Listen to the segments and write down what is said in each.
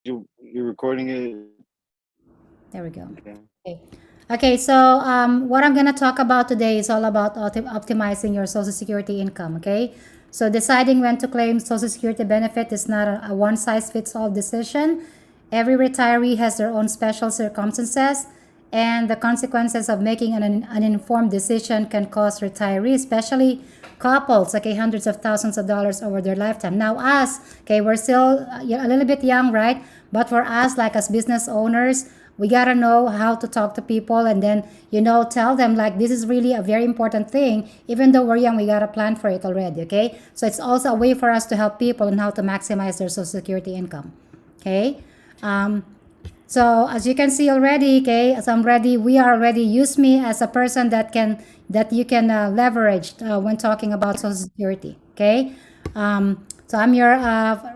You're recording it? There we go. Okay. Okay. Okay, so what I'm going to talk about today is all about optimizing your Social Security income. Okay, so deciding when to claim Social Security benefit is not a one size fits all decision. Every retiree has their own special circumstances, and the consequences of making an uninformed decision can cost retirees, especially couples, okay, hundreds of thousands of dollars over their lifetime. Now, us, okay, we're still a little bit young, right? But for us, like as business owners, we gotta know how to talk to people and then tell them like this is really a very important thing. Even though we're young, we gotta plan for it already. Okay, so it's also a way for us to help people on how to maximize their social security income. Okay, um, so as you can see already, okay, as I'm ready, we are already use me as a person that you can leverage when talking about Social Security. Okay, so I'm your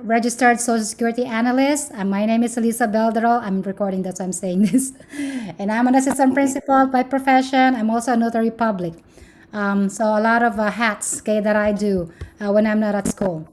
registered Social Security analyst. My name is Elisa Belderol. I'm recording, that's why I'm saying this, and I'm an assistant principal by profession. I'm also a notary public. So a lot of hats, okay, that I do when I'm not at school.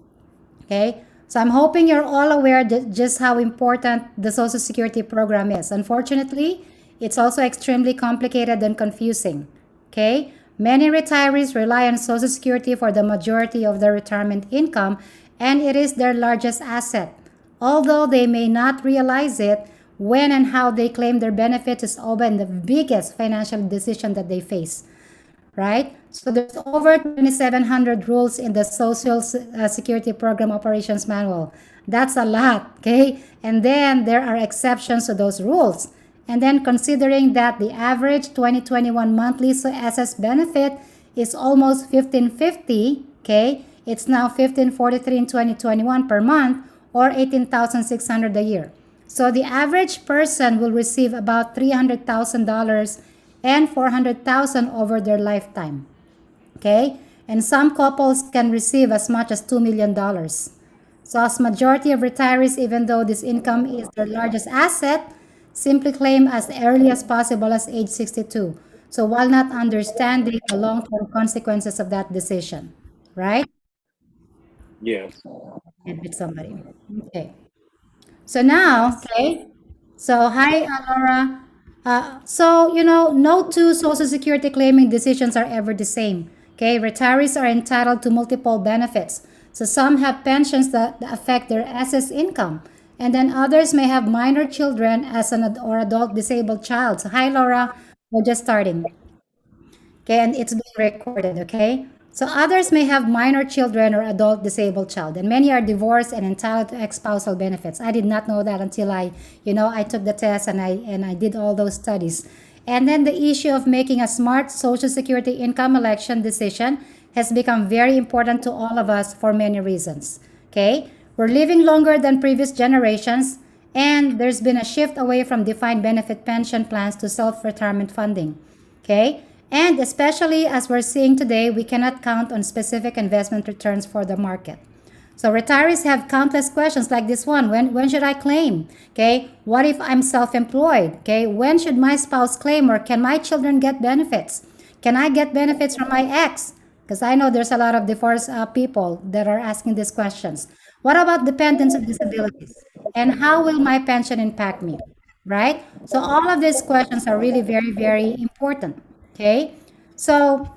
Okay, so I'm hoping you're all aware that just how important the Social Security program is. Unfortunately, it's also extremely complicated and confusing. Okay, many retirees rely on Social Security for the majority of their retirement income, and it is their largest asset. Although they may not realize it, when and how they claim their benefits is often the biggest financial decision that they face, right? So there's over 2,700 rules in the Social Security Program Operations Manual. That's a lot, okay? And then there are exceptions to those rules. And then considering that the average 2021 monthly SS benefit is almost 1550, okay? It's now 1543 in 2021 per month or 18,600 a year. So the average person will receive about $300,000 and 400,000 over their lifetime. Okay? And some couples can receive as much as $2 million. So as majority of retirees, even though this income is their largest asset, simply claim as early as possible as age 62. So while not understanding the long-term consequences of that decision, right? Yes. And with somebody. Okay. So now, okay. So hi, Laura. No two Social Security claiming decisions are ever the same. Okay, retirees are entitled to multiple benefits. So some have pensions that affect their excess income, and then others may have minor children as or adult disabled child. So hi, Laura. We're just starting. Okay, and it's being recorded. Okay, so others may have minor children or adult disabled child, and many are divorced and entitled to ex-spousal benefits. I did not know that until I took the test and I did all those studies. And then the issue of making a smart Social Security income election decision has become very important to all of us for many reasons. Okay, we're living longer than previous generations, and there's been a shift away from defined benefit pension plans to self-retirement funding. Okay, and especially as we're seeing today, we cannot count on specific investment returns for the market. So retirees have countless questions like this one. When should I claim? Okay, what if I'm self-employed? Okay, when should my spouse claim, or can my children get benefits? Can I get benefits from my ex? Because I know there's a lot of divorced people that are asking these questions. What about dependents and disabilities? And how will my pension impact me? Right? So all of these questions are really very, very important. Okay? So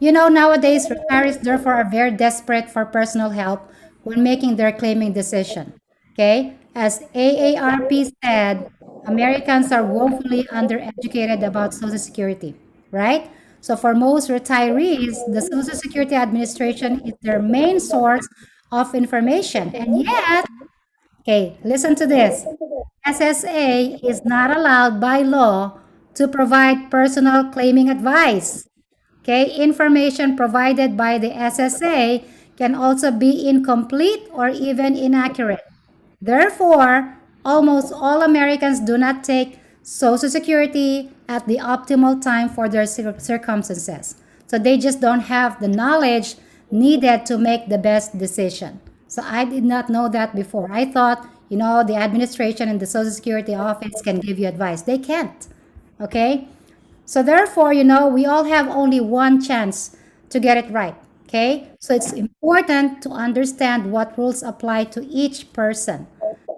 nowadays, retirees therefore are very desperate for personal help when making their claiming decision. Okay? As AARP said, Americans are woefully undereducated about Social Security, right? So for most retirees, the Social Security Administration is their main source of information. And yet, okay, listen to this. SSA is not allowed by law to provide personal claiming advice. Okay, information provided by the SSA can also be incomplete or even inaccurate. Therefore, almost all Americans do not take Social Security at the optimal time for their circumstances. So they just don't have the knowledge needed to make the best decision. So I did not know that before. I thought, the administration and the Social Security office can give you advice. They can't. Okay? So therefore, we all have only one chance to get it right. Okay? So it's important to understand what rules apply to each person.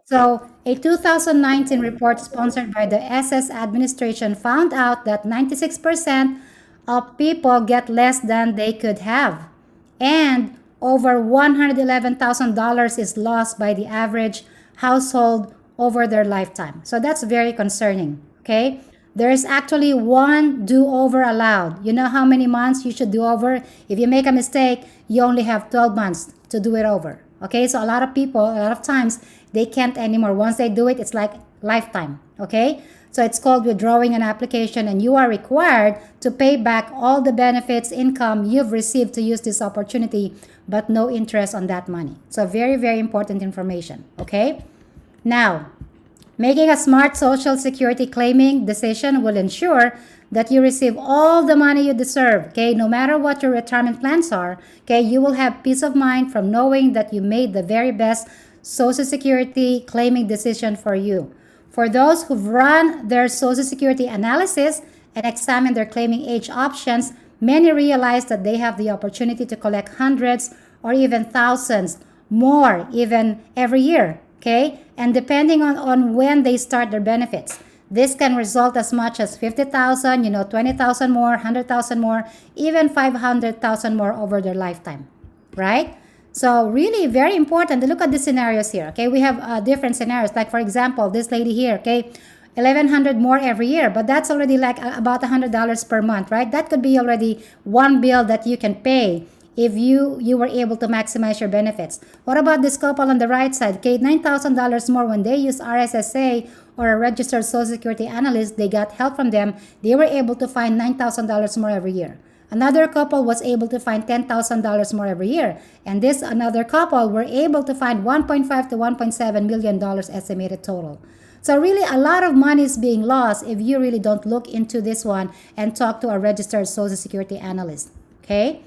So, a 2019 report sponsored by the SS administration found out that 96% of people get less than they could have. And over $111,000 is lost by the average household over their lifetime. So that's very concerning. Okay? There is actually one do over allowed. You know how many months you should do over? If you make a mistake, you only have 12 months to do it over. Okay? So a lot of people, a lot of times, they can't anymore. Once they do it, it's like lifetime. Okay? So it's called withdrawing an application, and you are required to pay back all the benefits income you've received to use this opportunity, but no interest on that money. So very, very important information. Okay? Now, making a smart Social Security claiming decision will ensure that you receive all the money you deserve. Okay, no matter what your retirement plans are, okay, you will have peace of mind from knowing that you made the very best Social Security claiming decision for you. For those who've run their Social Security analysis and examined their claiming age options, many realize that they have the opportunity to collect hundreds or even thousands more even every year. Okay, and depending on when they start their benefits, this can result as much as 50,000, 20,000 more, 100,000 more, even 500,000 more over their lifetime, right? So really very important to look at the scenarios here. Okay, we have different scenarios. Like for example, this lady here. Okay, 1,100 more every year, but that's already like about $100 per month, right? That could be already one bill that you can pay if you were able to maximize your benefits. What about this couple on the right side? Okay, $9,000 more when they use RSSA or a registered Social Security analyst. They got help from them. They were able to find $9,000 more every year. Another couple was able to find $10,000 more every year. And this another couple were able to find $1.5 to $1.7 million estimated total. So really a lot of money is being lost if you really don't look into this one and talk to a registered Social Security analyst. Okay?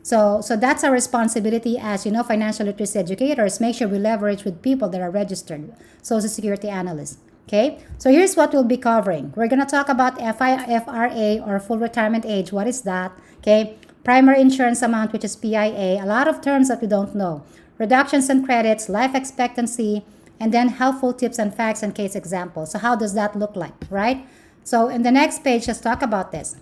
So that's our responsibility as, financial literacy educators. Make sure we leverage with people that are registered Social Security analysts. Okay, so here's what we'll be covering. We're going to talk about FRA or full retirement age. What is that? Okay, primary insurance amount, which is PIA. A lot of terms that we don't know. Reductions and credits, life expectancy, and then helpful tips and facts and case examples. So how does that look like, right? So in the next page, let's talk about this.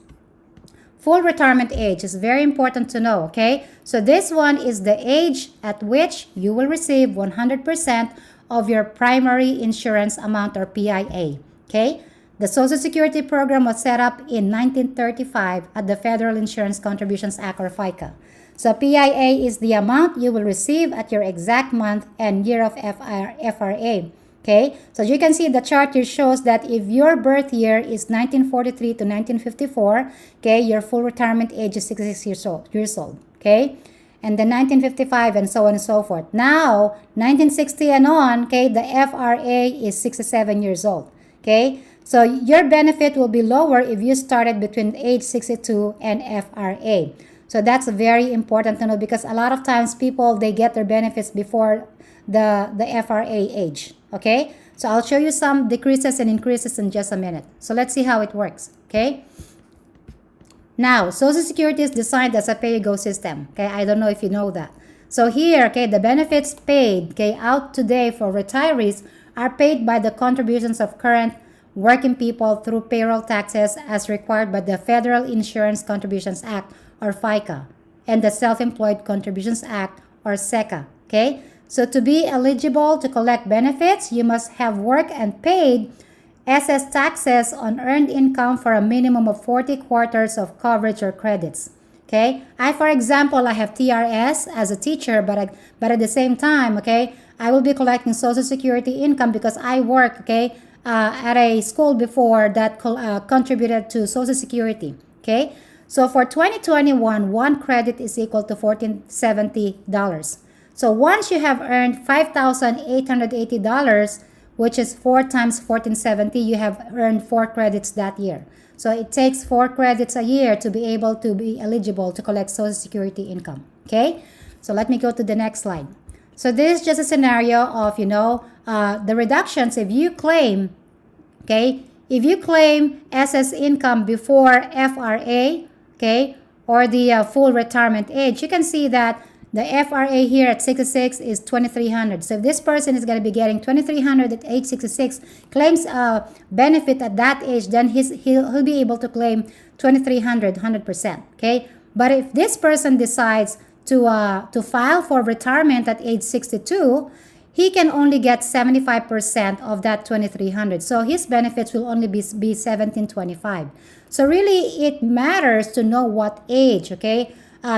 Full retirement age is very important to know, okay? So this one is the age at which you will receive 100% of your primary insurance amount or PIA, okay? The Social Security program was set up in 1935 at the Federal Insurance Contributions Act or FICA. So PIA is the amount you will receive at your exact month and year of FRA. Okay, so you can see the chart here shows that if your birth year is 1943 to 1954, okay, your full retirement age is 66 years old, okay? And then 1955 and so on and so forth. Now, 1960 and on, okay, the FRA is 67 years old, okay? So your benefit will be lower if you started between age 62 and FRA. So that's very important to know because a lot of times people, they get their benefits before the FRA age. Okay, so I'll show you some decreases and increases in just a minute. So let's see how it works. Okay, now Social Security is designed as a pay-go system. Okay, I don't know if you know that. So here, okay, the benefits paid, okay, out today for retirees are paid by the contributions of current working people through payroll taxes as required by the Federal Insurance Contributions Act or FICA and the Self-Employed Contributions Act or SECA. Okay. So to be eligible to collect benefits, you must have worked and paid SS taxes on earned income for a minimum of 40 quarters of coverage or credits. Okay, for example, I have TRS as a teacher, but at the same time, okay, I will be collecting Social Security income because I work, okay, at a school before that contributed to Social Security. Okay, so for 2021, one credit is equal to $1,470. So once you have earned $5,880, which is 4 times $1,470, you have earned 4 credits that year. So it takes 4 credits a year to be able to be eligible to collect Social Security income. Okay? So let me go to the next slide. So this is just a scenario of, the reductions if you claim, okay, if you claim SS income before FRA, okay, or the full retirement age, you can see that The FRA here at 66 is 2,300. So if this person is going to be getting 2,300 at age 66, claims a benefit at that age, then he'll be able to claim 2,300, 100%. Okay, but if this person decides to file for retirement at age 62, he can only get 75% of that 2,300. So his benefits will only be 1,725. So really, it matters to know what age, okay,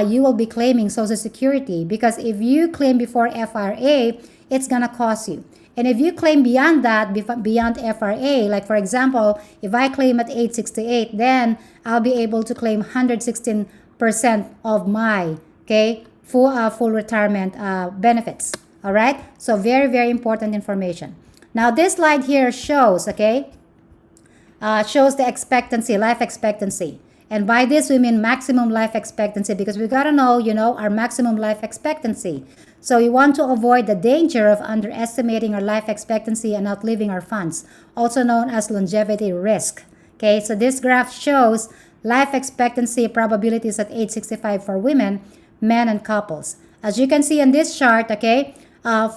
you will be claiming Social Security, because if you claim before FRA, it's gonna cost you. And if you claim beyond that, beyond FRA, like for example, if I claim at age 68, then I'll be able to claim 116% of my, okay, full retirement benefits. All right, so very, very important information. Now this slide here shows, okay, shows the expectancy, life expectancy. And by this we mean maximum life expectancy, because we gotta know, our maximum life expectancy. So we want to avoid the danger of underestimating our life expectancy and outliving our funds, also known as longevity risk. Okay, so this graph shows life expectancy probabilities at age 65 for women, men, and couples. As you can see in this chart, okay,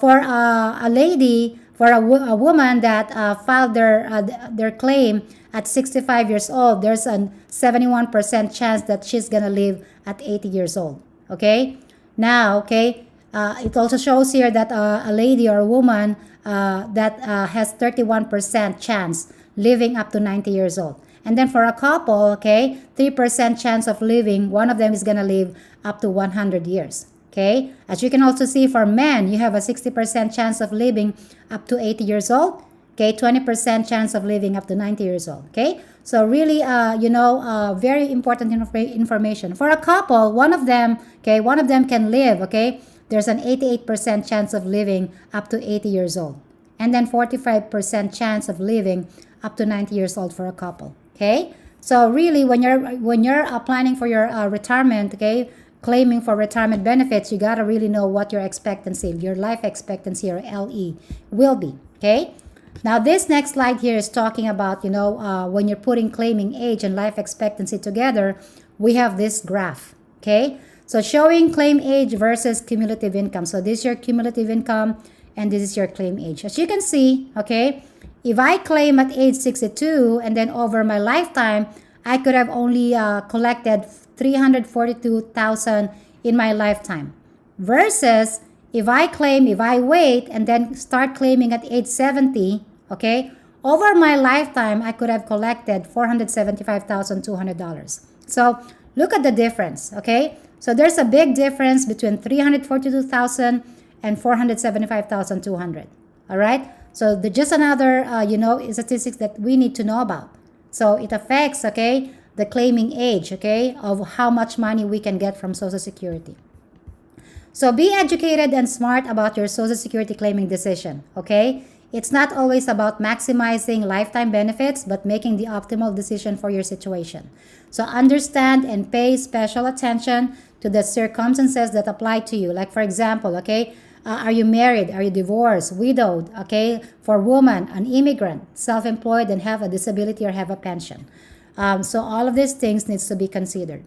for a lady, for a woman that filed their claim at 65 years old, there's a 71% chance that she's gonna live at 80 years old. Okay, now, okay, it also shows here that a lady or a woman that has 31% chance living up to 90 years old. And then for a couple, okay, 3% chance of living, one of them is gonna live up to 100 years. Okay, as you can also see, for men, you have a 60% chance of living up to 80 years old. Okay, 20% chance of living up to 90 years old. Okay, so really, very important information. For a couple, one of them can live. Okay, there's an 88% chance of living up to 80 years old, and then 45% chance of living up to 90 years old for a couple. Okay, so really, when you're planning for your retirement, okay, claiming for retirement benefits, you gotta really know what your expectancy, your life expectancy, or LE, will be. Okay, now this next slide here is talking about, when you're putting claiming age and life expectancy together, we have this graph. Okay, so showing claim age versus cumulative income. So this is your cumulative income and this is your claim age. As you can see, okay, if I claim at age 62 and then over my lifetime, I could have only collected 342,000 in my lifetime, versus if I wait and then start claiming at age 70, okay, over my lifetime I could have collected $475,200. So look at the difference. Okay, so there's a big difference between 342,000 and 475,200. All right, so just another statistics that we need to know about. So it affects, okay, the claiming age, okay, of how much money we can get from Social Security. So be educated and smart about your Social Security claiming decision, okay? It's not always about maximizing lifetime benefits, but making the optimal decision for your situation. So understand and pay special attention to the circumstances that apply to you. Like for example, okay, are you married? Are you divorced? Widowed? Okay, for woman, an immigrant, self-employed, and have a disability or have a pension. So all of these things needs to be considered.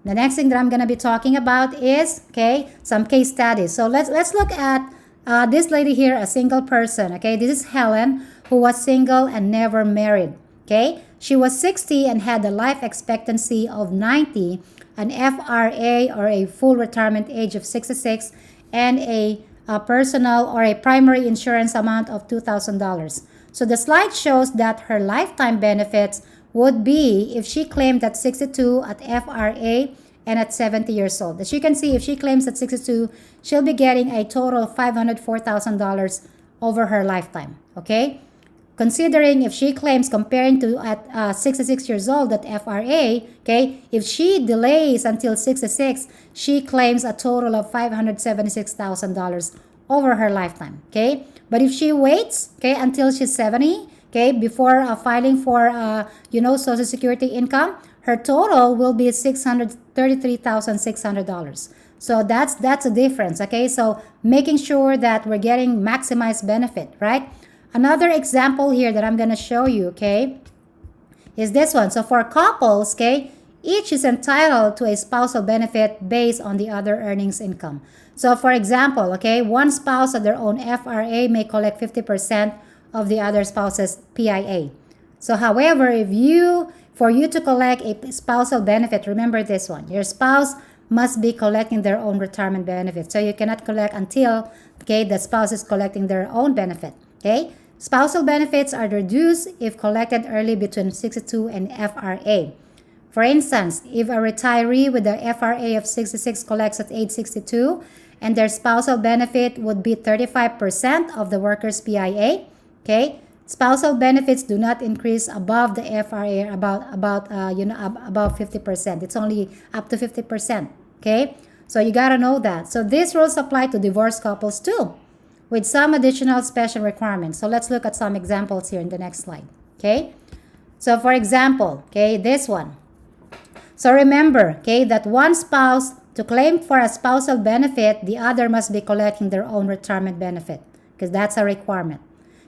The next thing that I'm going to be talking about is, okay, some case studies. So let's look at this lady here, a single person. Okay, this is Helen, who was single and never married. Okay, she was 60 and had a life expectancy of 90, an FRA or a full retirement age of 66, and a personal or a primary insurance amount of $2,000. So the slide shows that her lifetime benefits would be, if she claimed at 62 at FRA and at 70 years old. As you can see, if she claims at 62, she'll be getting a total of $504,000 over her lifetime. Okay, considering if she claims, comparing to at 66 years old at FRA, okay, if she delays until 66, she claims a total of $576,000 over her lifetime. Okay, but if she waits, okay, until she's 70, okay, before filing for Social Security income, her total will be $633,600. So that's a difference. Okay, so making sure that we're getting maximized benefit, right? Another example here that I'm going to show you, okay, is this one. So for couples, okay, each is entitled to a spousal benefit based on the other earnings income. So for example, okay, one spouse at their own FRA may collect 50% of the other spouse's PIA. So however, for you to collect a spousal benefit, remember this one, your spouse must be collecting their own retirement benefit. So you cannot collect until, okay, the spouse is collecting their own benefit. Okay, spousal benefits are reduced if collected early between 62 and FRA. For instance, if a retiree with a FRA of 66 collects at age 62 and their spousal benefit would be 35% of the worker's PIA, okay, spousal benefits do not increase above the FRA above 50%. It's only up to 50%. Okay, so you gotta know that. So these rules apply to divorced couples too, with some additional special requirements. So let's look at some examples here in the next slide. Okay, so for example, okay, this one. So remember, okay, that one spouse, to claim for a spousal benefit, the other must be collecting their own retirement benefit, because that's a requirement.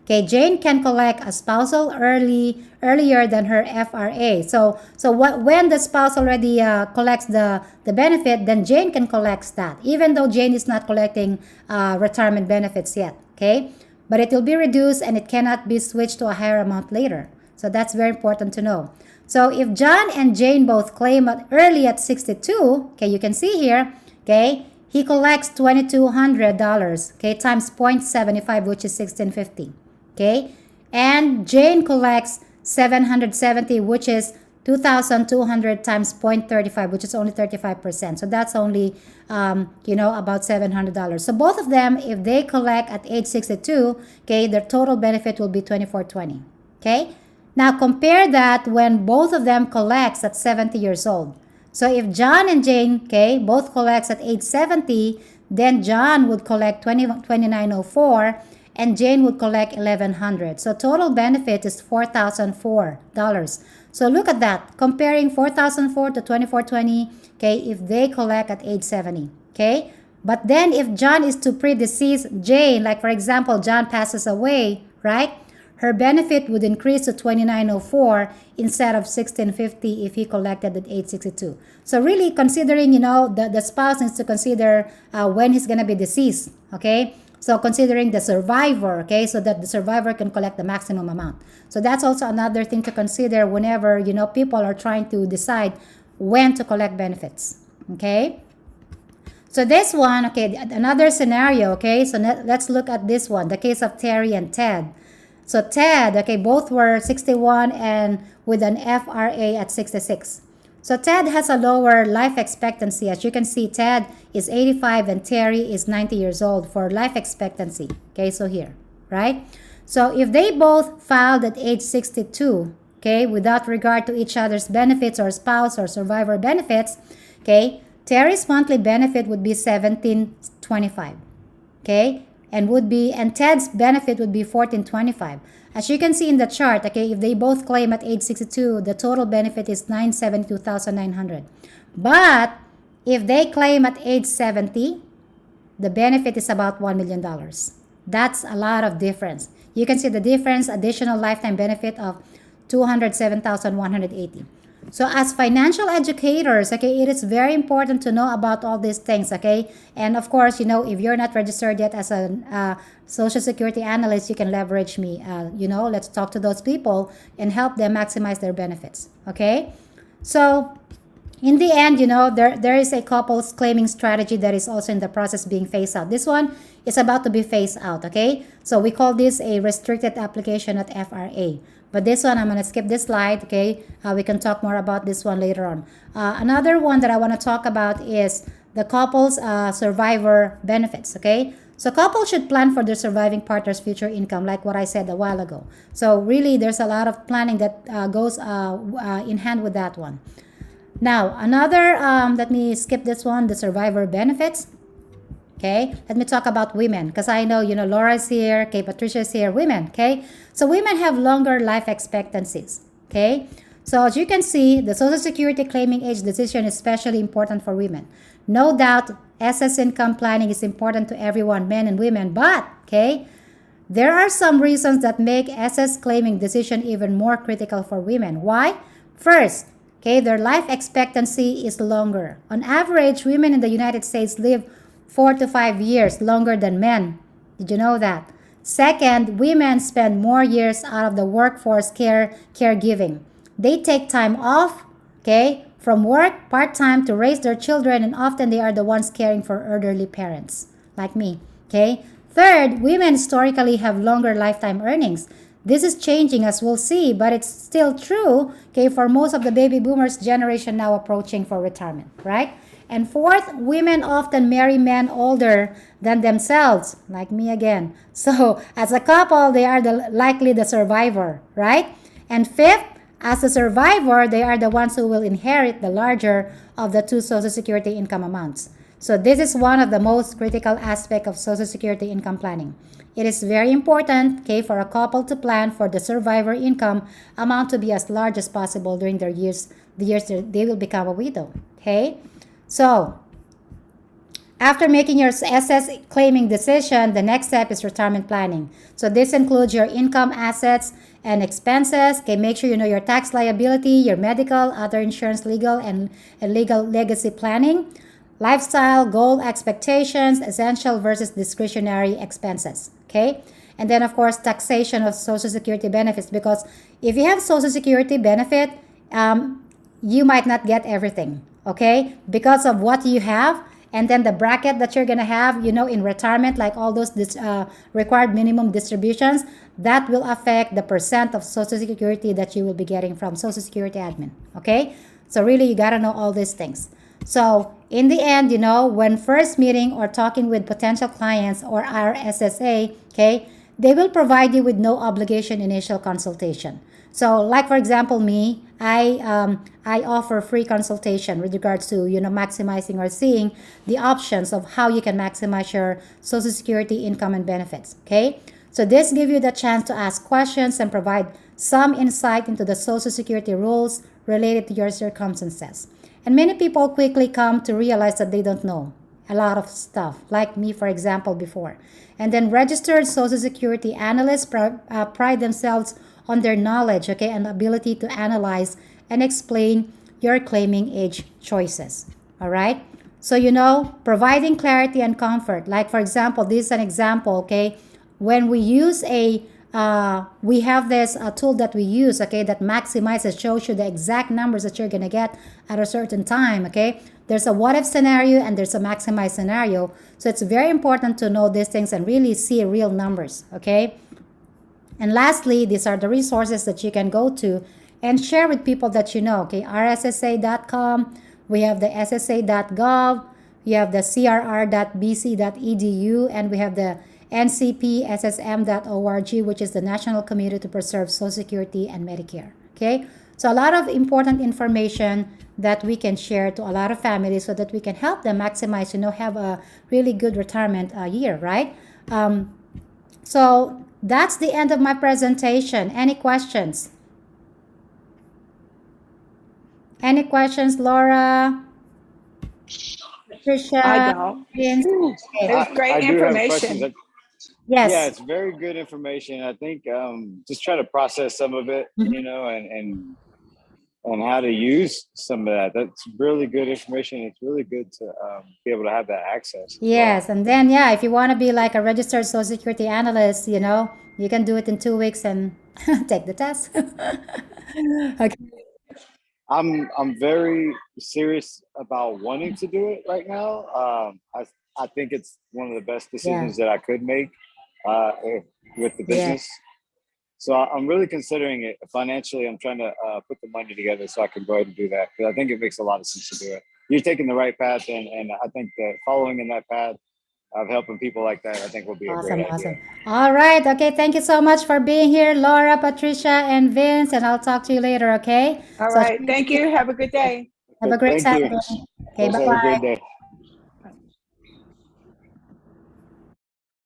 Okay, Jane can collect a spousal earlier than her FRA. So when the spouse already collects the benefit, then Jane can collect that, even though Jane is not collecting retirement benefits yet. Okay, but it will be reduced and it cannot be switched to a higher amount later. So that's very important to know. So if John and Jane both claim early at 62, okay, you can see here, okay, he collects $2,200, okay, times 0.75, which is $1,650. Okay, and Jane collects 770, which is 2,200 times 0.35, which is only 35%. So that's only, about $700. So both of them, if they collect at age 62, okay, their total benefit will be $2,420. Okay, now compare that when both of them collects at 70 years old. So if John and Jane, okay, both collects at age 70, then John would collect $2,904. And Jane would collect $1,100. So total benefit is $4,004. So look at that, comparing $4,004 to $2,420, okay, if they collect at age 70, okay? But then if John is to predecease Jane, like for example, John passes away, right? Her benefit would increase to $2,904 instead of $1,650 if he collected at age 62. So really considering, the spouse needs to consider when he's going to be deceased, okay? So considering the survivor, okay, so that the survivor can collect the maximum amount. So that's also another thing to consider whenever, people are trying to decide when to collect benefits, okay? So this one, okay, another scenario, okay, so let's look at this one, the case of Terry and Ted. So Ted, okay, both were 61 and with an FRA at 66. So Ted has a lower life expectancy. As you can see, Ted is 85 and Terry is 90 years old for life expectancy. Okay, so here, right? So if they both filed at age 62, okay, without regard to each other's benefits or spouse or survivor benefits, okay, Terry's monthly benefit would be $1,725, okay, and Ted's benefit would be $1,425. As you can see in the chart, okay, if they both claim at age 62, the total benefit is $972,900. But if they claim at age 70, the benefit is about $1 million. That's a lot of difference. You can see the difference, additional lifetime benefit of $207,180. So as financial educators, okay, it is very important to know about all these things, okay? And of course, if you're not registered yet as a Social Security analyst, you can leverage me. Let's talk to those people and help them maximize their benefits, okay? So in the end, there is a couples claiming strategy that is also in the process being phased out. This one is about to be phased out, okay? So we call this a restricted application at FRA. But this one, I'm going to skip this slide, okay? We can talk more about this one later on. Another one that I want to talk about is the couple's survivor benefits, okay? So couples should plan for their surviving partner's future income, like what I said a while ago. So really, there's a lot of planning that goes in hand with that one. Now, another, let me skip this one, the survivor benefits. Okay, let me talk about women because I know, Laura's here, okay, Patricia's here, women, okay? So women have longer life expectancies, okay? So as you can see, the Social Security claiming age decision is especially important for women. No doubt, SS income planning is important to everyone, men and women, but, okay, there are some reasons that make SS claiming decision even more critical for women. Why? First, Okay, their life expectancy is longer. On average, women in the United States live 4 to 5 years longer than men. Did you know that? Second, women spend more years out of the workforce caregiving. They take time off, okay, from work part-time to raise their children, and often they are the ones caring for elderly parents, like me. Okay. Third, women historically have longer lifetime earnings. This is changing as we'll see, but it's still true, okay, for most of the baby boomers generation now approaching for retirement, right? And fourth, women often marry men older than themselves, like me again. So, as a couple, they are likely the survivor, right? And fifth, as a survivor, they are the ones who will inherit the larger of the two Social Security income amounts. So this is one of the most critical aspects of Social Security income planning. It is very important, okay, for a couple to plan for the survivor income amount to be as large as possible during the years they will become a widow. Okay, so after making your SS claiming decision, the next step is retirement planning. So this includes your income, assets, and expenses. Okay, make sure you know your tax liability, your medical, other insurance, legal, and legal legacy planning, lifestyle, goal, expectations, essential versus discretionary expenses. Okay, and then of course taxation of Social Security benefits, because if you have Social Security benefit, you might not get everything. Okay, because of what you have, and then the bracket that you're gonna have, in retirement, like all those required minimum distributions, that will affect the percent of Social Security that you will be getting from Social Security admin. Okay, so really you gotta know all these things. So in the end, when first meeting or talking with potential clients or our SSA, okay, they will provide you with no obligation initial consultation. So, like for example, me, I offer free consultation with regards to maximizing or seeing the options of how you can maximize your Social Security income and benefits. Okay, so this gives you the chance to ask questions and provide some insight into the Social Security rules related to your circumstances. And many people quickly come to realize that they don't know a lot of stuff, like me, for example, before. And then registered Social Security analysts pride themselves on their knowledge, okay, and ability to analyze and explain your claiming age choices. All right? So, providing clarity and comfort. Like, for example, this is an example, okay? When we use we have this tool that we use, okay, that maximizes, shows you the exact numbers that you're going to get at a certain time, okay? There's a what if scenario and there's a maximize scenario. So it's very important to know these things and really see real numbers, okay? And lastly, these are the resources that you can go to and share with people that you know, okay? rssa.com, we have the ssa.gov, we have the crr.bc.edu, and we have the ncpssm.org, which is the National Committee to Preserve Social Security and Medicare. Okay, so a lot of important information that we can share to a lot of families so that we can help them maximize, have a really good retirement year, right? So that's the end of my presentation. Any questions? Any questions, Laura, I Patricia, don't. Vince? It Okay. was great I do have questions. information. Yeah, Yes. it's very good information. I think just try to process some of it, Mhm. and how to use some of that. That's really good information. It's really good to be able to have that access as well. Yes, and then yeah, if you want to be like a registered Social Security analyst, you can do it in 2 weeks and take the test. Okay. I'm very serious about wanting to do it right now. I think it's one of the best Yeah. decisions that I could make with the Yeah. business. So I'm really considering it financially. I'm trying to put the money together so I can go ahead and do that, because I think it makes a lot of sense to do it. You're taking the right path, and I think that following in that path of helping people like that, I think will be a great Awesome, idea. awesome. All right. Okay. Thank you so much for being here, Laura, Patricia, and Vince. And I'll talk to you later. Okay. All So right. Thank you. Have a good day. have a great Thank you. Saturday. Okay. Bye Also have a great bye. day.